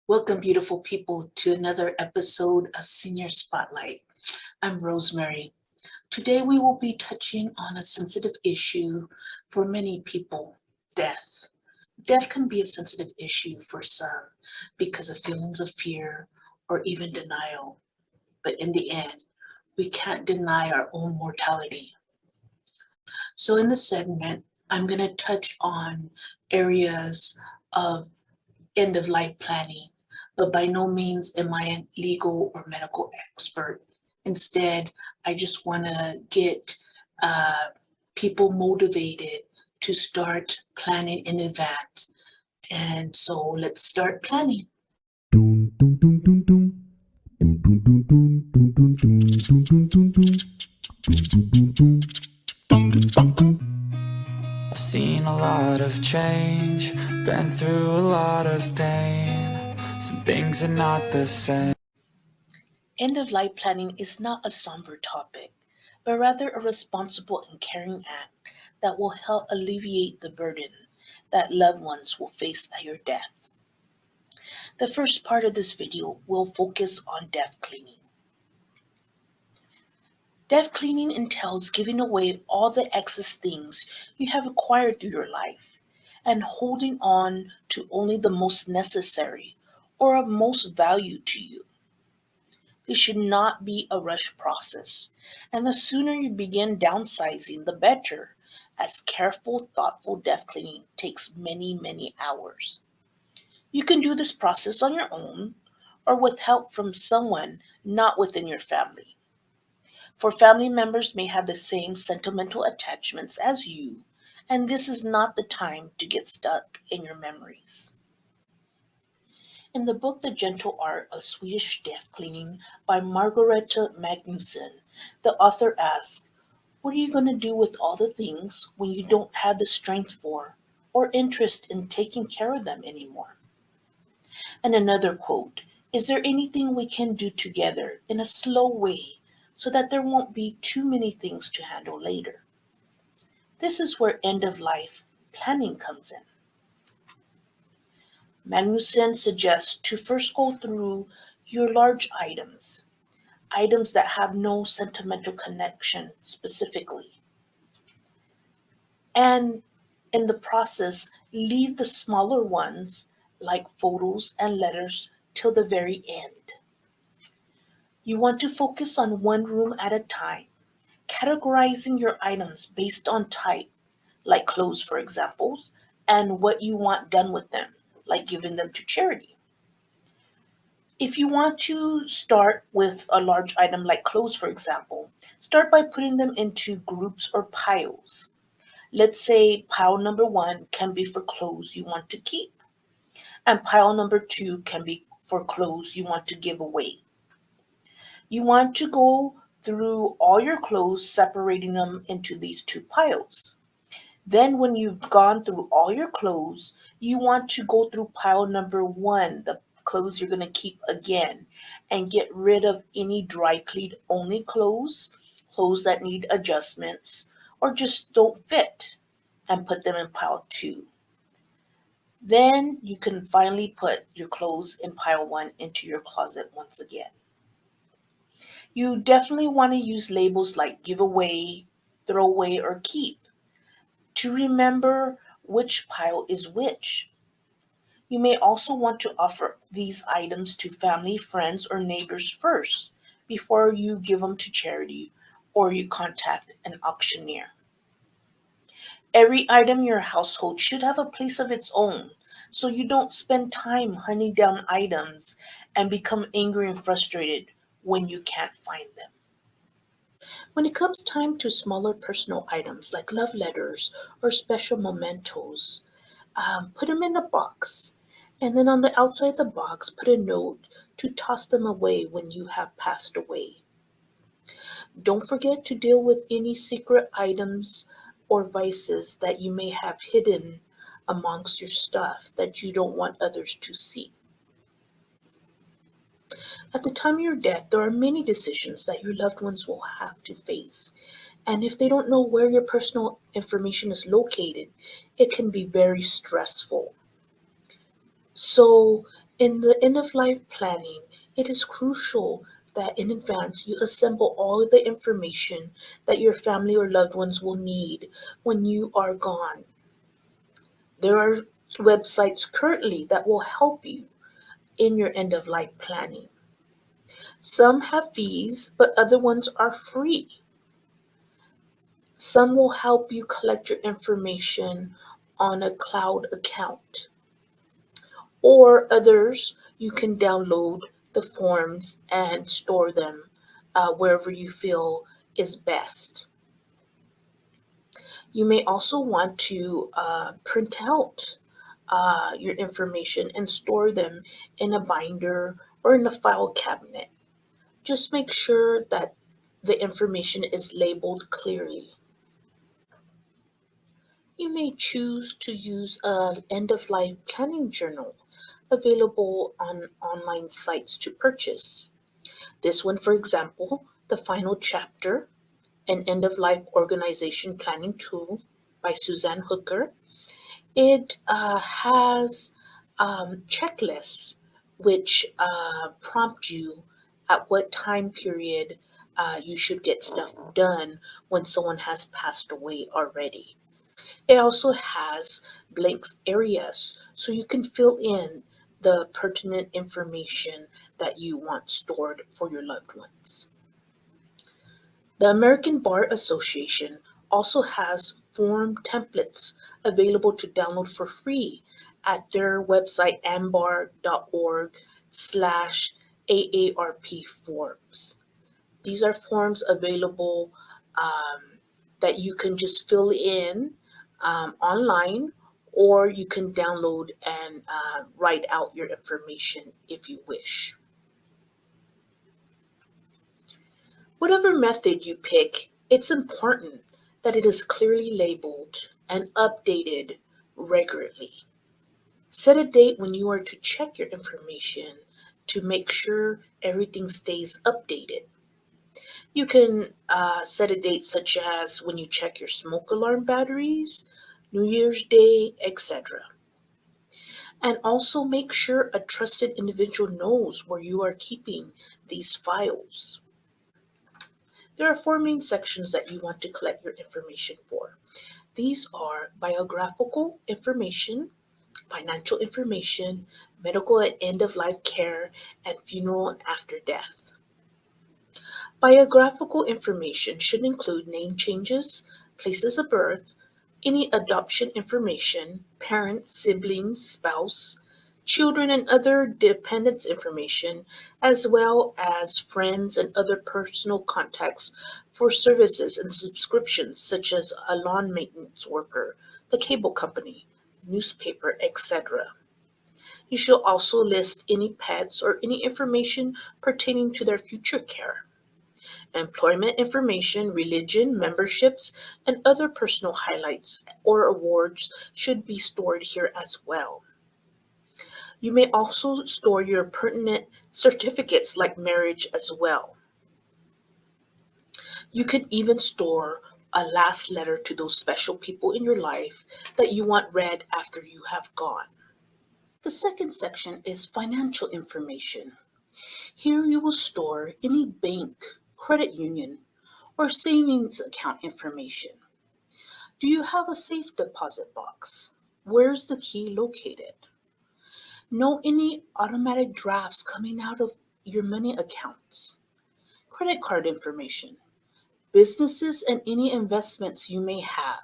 Welcome, beautiful people, to another episode of Senior Spotlight. I'm Rosemary. Today we will be touching on a sensitive issue for many people, death. Death can be a sensitive issue for some because of feelings of fear or even denial. But in the end, we can't deny our own mortality. So in this segment, I'm going to touch on areas of end of life planning, but by no means am I a legal or medical expert. Instead, I just want to get people motivated to start planning in advance. And so let's start planning. Dun, dun, dun, dun, dun. Dun, dun, dun, dun, dun, dun, dun, dun, dun, dun, dun. Dun, dun, dun, dun. Dun, dun, dun, dun. I've seen a lot of change, been through a lot of pain. Some things are not the same. End of life planning is not a somber topic, but rather a responsible and caring act that will help alleviate the burden that loved ones will face at your death. The first part of this video will focus on death cleaning. Death cleaning entails giving away all the excess things you have acquired through your life and holding on to only the most necessary or of most value to you. This should not be a rush process, and the sooner you begin downsizing, the better, as careful, thoughtful death cleaning takes many, many hours. You can do this process on your own or with help from someone not within your family. For family members may have the same sentimental attachments as you, and this is not the time to get stuck in your memories. In the book The Gentle Art of Swedish Death Cleaning by Margareta Magnusson, the author asks, what are you going to do with all the things when you don't have the strength for or interest in taking care of them anymore? And another quote, is there anything we can do together in a slow way so that there won't be too many things to handle later? This is where end of life planning comes in. Magnuson suggests to first go through your large items that have no sentimental connection specifically, and in the process, leave the smaller ones like photos and letters till the very end. You want to focus on one room at a time, categorizing your items based on type, like clothes, for example, and what you want done with them, like giving them to charity. If you want to start with a large item like clothes, for example, start by putting them into groups or piles. Let's say pile number one can be for clothes you want to keep, and pile number two can be for clothes you want to give away. You want to go through all your clothes, separating them into these two piles. Then, when you've gone through all your clothes, you want to go through pile number one, the clothes you're going to keep again, and get rid of any dry clean only clothes, clothes that need adjustments, or just don't fit, and put them in pile two. Then you can finally put your clothes in pile one into your closet once again. You definitely want to use labels like give away, throw away, or keep to remember which pile is which. You may also want to offer these items to family, friends, or neighbors first before you give them to charity or you contact an auctioneer. Every item in your household should have a place of its own, so you don't spend time hunting down items and become angry and frustrated when you can't find them. When it comes time to smaller personal items like love letters or special mementos, put them in a box. And then on the outside of the box, put a note to toss them away when you have passed away. Don't forget to deal with any secret items or vices that you may have hidden amongst your stuff that you don't want others to see. At the time of your death, there are many decisions that your loved ones will have to face. And if they don't know where your personal information is located, it can be very stressful. So In the end of life planning, it is crucial that in advance you assemble all the information that your family or loved ones will need when you are gone. There are websites currently that will help you in your end of life planning. Some have fees, but other ones are free. Some will help you collect your information on a cloud account, or others you can download the forms and store them wherever you feel is best. You may also want to print out your information and store them in a binder or in a file cabinet. Just make sure that the information is labeled clearly. You may choose to use an end of life planning journal available on online sites to purchase. This one, for example, The Final Chapter, an End of Life Organization Planning Tool by Suzanne Hooker. It has checklists which prompt you at what time period you should get stuff done when someone has passed away already. It also has blank areas so you can fill in the pertinent information that you want stored for your loved ones. The American Bar Association also has form templates available to download for free at their website ambar.org/AARP forms. These are forms available that you can just fill in online, or you can download and write out your information if you wish. Whatever method you pick, it's important that it is clearly labeled and updated regularly. Set a date when you are to check your information to make sure everything stays updated. You can set a date such as when you check your smoke alarm batteries, New Year's Day, etc. And also make sure a trusted individual knows where you are keeping these files. There are four main sections that you want to collect your information for. These are biographical information, financial information, medical and end of life care, and funeral and after death. Biographical information should include name changes, places of birth, any adoption information, parents, siblings, spouse, children, and other dependents information, as well as friends and other personal contacts for services and subscriptions such as a lawn maintenance worker, the cable company, newspaper, etc. You should also list any pets or any information pertaining to their future care. Employment information, religion, memberships, and other personal highlights or awards should be stored here as well. You may also store your pertinent certificates like marriage as well. You could even store a last letter to those special people in your life that you want read after you have gone. The second section is financial information. Here you will store any bank, credit union, or savings account information. Do you have a safe deposit box? Where's the key located? Know any automatic drafts coming out of your money accounts? Credit card information, businesses, and any investments you may have.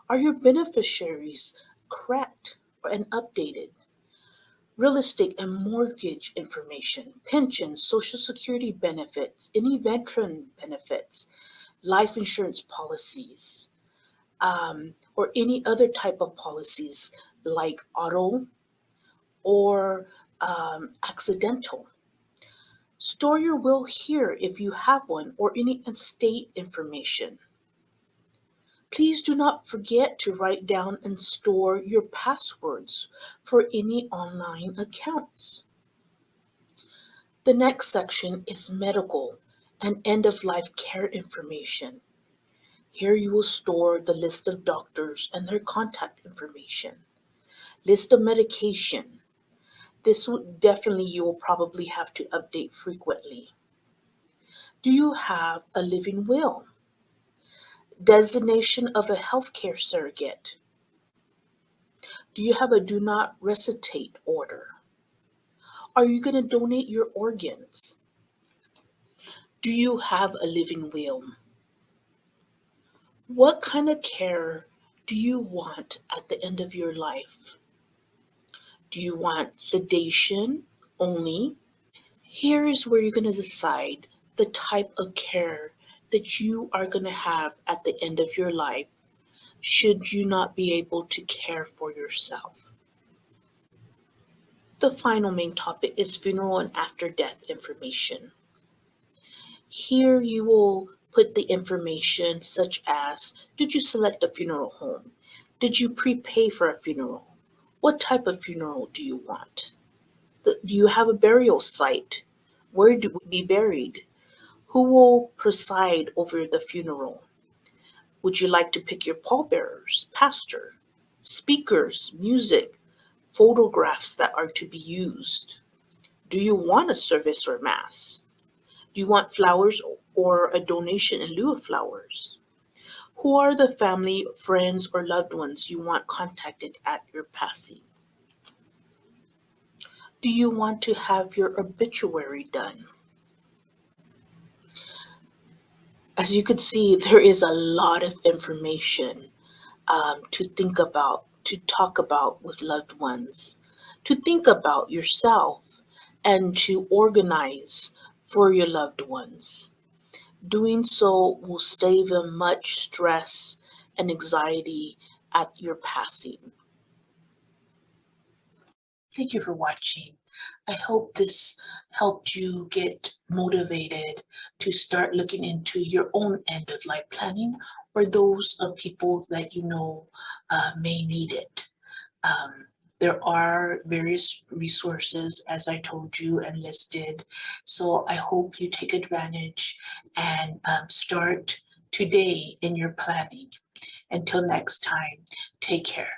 Are your beneficiaries correct and updated? Real estate and mortgage information, pensions, social security benefits, any veteran benefits, life insurance policies, or any other type of policies like auto or accidental. Store your will here if you have one, or any estate information. Please do not forget to write down and store your passwords for any online accounts. The next section is medical and end of life care information. Here you will store the list of doctors and their contact information, list of medication, This would definitely you will probably have to update frequently. Do you have a living will? Designation of a healthcare surrogate? Do you have a do not resuscitate order? Are you going to donate your organs? Do you have a living will? What kind of care do you want at the end of your life? Do you want sedation only? Here is where you're going to decide the type of care that you are going to have at the end of your life should you not be able to care for yourself. The final main topic is funeral and after death information. Here you will put the information such as, did you select a funeral home? Did you prepay for a funeral? What type of funeral do you want? Do you have a burial site? Where do we be buried? Who will preside over the funeral? Would you like to pick your pallbearers, pastor, speakers, music, photographs that are to be used? Do you want a service or mass? Do you want flowers or a donation in lieu of flowers? Who are the family, friends, or loved ones you want contacted at your passing? Do you want to have your obituary done? As you can see, there is a lot of information to think about, to talk about with loved ones, to think about yourself, and to organize for your loved ones. Doing so will save them much stress and anxiety at your passing. Thank you for watching. I hope this helped you get motivated to start looking into your own end of life planning or those of people that you know may need it. There are various resources, as I told you and listed. So I hope you take advantage and start today in your planning. Until next time, take care.